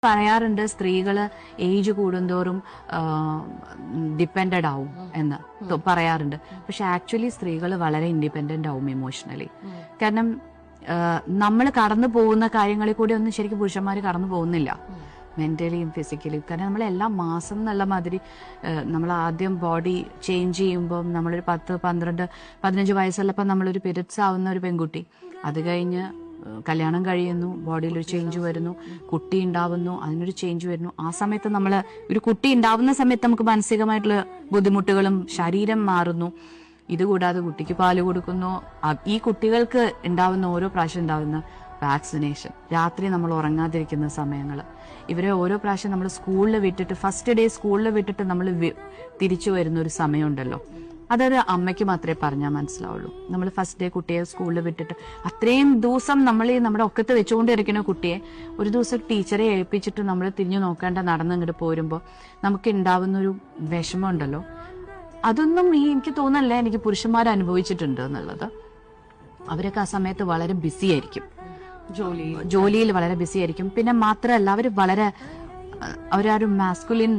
പറയാറുണ്ട് സ്ത്രീകള് ഏജ് കൂടുന്തോറും ഡിപ്പെൻഡഡ് ആവും എന്ന് പറയാറുണ്ട്. പക്ഷെ ആക്ച്വലി സ്ത്രീകൾ വളരെ ഇൻഡിപെൻഡന്റ് ആവും ഇമോഷണലി. കാരണം നമ്മൾ കടന്നു പോകുന്ന കാര്യങ്ങളിൽ കൂടി ഒന്നും ശരിക്കും പുരുഷന്മാർ കടന്നു പോകുന്നില്ല, മെന്റലിയും ഫിസിക്കലിയും. കാരണം നമ്മളെല്ലാം മാസം എന്നുള്ള മാതിരി നമ്മൾ ആദ്യം ബോഡി ചേഞ്ച് ചെയ്യുമ്പോൾ നമ്മളൊരു 10, 12, 15 വയസ്സുള്ളപ്പോൾ നമ്മളൊരു പീരിയഡ്സ് ആവുന്ന ഒരു പെൺകുട്ടി, അത് കഴിഞ്ഞ് കല്യാണം കഴിയുന്നു, ബോഡിയിലൊരു ചേഞ്ച് വരുന്നു, കുട്ടി ഉണ്ടാവുന്നു, അതിനൊരു ചേഞ്ച് വരുന്നു. ആ സമയത്ത് നമ്മൾ ഒരു കുട്ടി ഉണ്ടാവുന്ന സമയത്ത് നമുക്ക് മാനസികമായിട്ടുള്ള ബുദ്ധിമുട്ടുകളും ശരീരം മാറുന്നു. ഇതുകൂടാതെ കുട്ടിക്ക് പാല് കൊടുക്കുന്നു. ഈ കുട്ടികൾക്ക് ഉണ്ടാവുന്ന ഓരോ പ്രാവശ്യം ഉണ്ടാവുന്ന വാക്സിനേഷൻ, രാത്രി നമ്മൾ ഉറങ്ങാതിരിക്കുന്ന സമയങ്ങൾ, ഇവരെ ഓരോ പ്രാവശ്യം നമ്മൾ സ്കൂളിൽ വിട്ടിട്ട് ഫസ്റ്റ് ഡേ സ്കൂളിൽ വിട്ടിട്ട് നമ്മൾ തിരിച്ചു വരുന്ന ഒരു സമയമുണ്ടല്ലോ, അതൊരു അമ്മയ്ക്ക് മാത്രമേ പറഞ്ഞാൽ മനസ്സിലാവുള്ളൂ. നമ്മൾ ഫസ്റ്റ് ഡേ കുട്ടിയെ സ്കൂളിൽ വിട്ടിട്ട് അത്രയും ദിവസം നമ്മൾ നമ്മുടെ ഒക്കത്ത് വെച്ചുകൊണ്ടിരിക്കുന്ന കുട്ടിയെ ഒരു ദിവസം ടീച്ചറെ ഏൽപ്പിച്ചിട്ട് നമ്മൾ തിരിഞ്ഞു നോക്കാണ്ട് നടന്ന് ഇങ്ങോട്ട് പോരുമ്പോൾ നമുക്ക് ഉണ്ടാവുന്നൊരു വിഷമം ഉണ്ടല്ലോ, അതൊന്നും എനിക്ക് തോന്നല്ല എനിക്ക് പുരുഷന്മാർ അനുഭവിച്ചിട്ടുണ്ട് എന്നുള്ളത്. അവരൊക്കെ ആ സമയത്ത് വളരെ ബിസി ആയിരിക്കും, ജോലിയിൽ വളരെ ബിസി ആയിരിക്കും. പിന്നെ മാത്രമല്ല അവരൊരു മാസ്കുലിൻ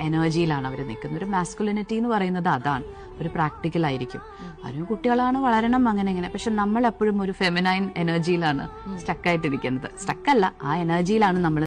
എനർജിയിലാണ് അവർ നിൽക്കുന്നത്. ഒരു മാസ്കുലിനിറ്റി എന്ന് പറയുന്നത് അതാണ്, ഒരു പ്രാക്ടിക്കൽ ആയിരിക്കും. അവരും കുട്ടികളാണ്, വളരണം, അങ്ങനെ. പക്ഷെ നമ്മൾ എപ്പോഴും ഒരു ഫെമിനൈൻ എനർജിയിലാണ് സ്റ്റക്കായിട്ടിരിക്കുന്നത്. സ്റ്റക്കല്ല, ആ എനർജിയിലാണ് നമ്മൾ